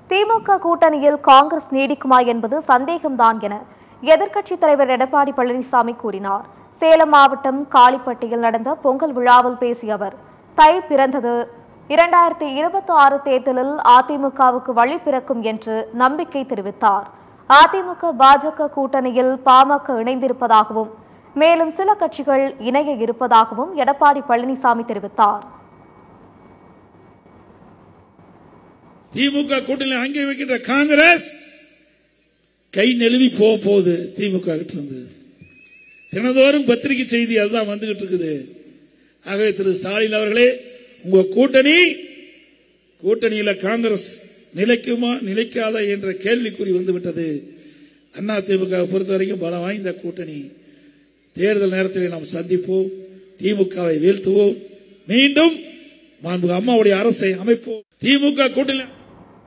திமுக கூட்டணியில் காங்கிரஸ் நீடிக்குமா என்பது சந்தேகம்தான் என எதிர்க்கட்சித் தலைவர் எடப்பாடி பழனிசாமி கூறினார். சேலம் மாவட்டம் காளிப்பட்டியில் நடந்த பொங்கல் விழாவில் பேசிய அவர், தை பிறந்தது, 2026 தேர்தலில் அதிமுகவுக்கு வழி பிறக்கும் என்று நம்பிக்கை தெரிவித்தார். அதிமுக பாஜக கூட்டணியில் பாமக இணைந்திருப்பதாகவும் மேலும் சில கட்சிகள் இணைய இருப்பதாகவும் எடப்பாடி பழனிசாமி தெரிவித்தார். திமுக கூட்டணி அங்கே வைக்கின்ற காங்கிரஸ் கை நெழுவி போகுது. திமுக கிட்ட இருந்து தினந்தோறும் பத்திரிகை செய்தி அதுதான் வந்துகிட்டு இருக்குது. ஆகவே திரு ஸ்டாலின் அவர்களே, உங்க கூட்டணியில காங்கிரஸ் நிலைக்குமா நிலைக்காதா என்ற கேள்விக்குறி வந்துவிட்டது. அண்ணா திமுக பொறுத்த வரைக்கும் பலம் வாய்ந்த கூட்டணி. தேர்தல் நேரத்தில் நாம் சந்திப்போம், திமுகவை வீழ்த்துவோம், மீண்டும் அம்மாவுடைய அரசை அமைப்போம். திமுக கூட்டணி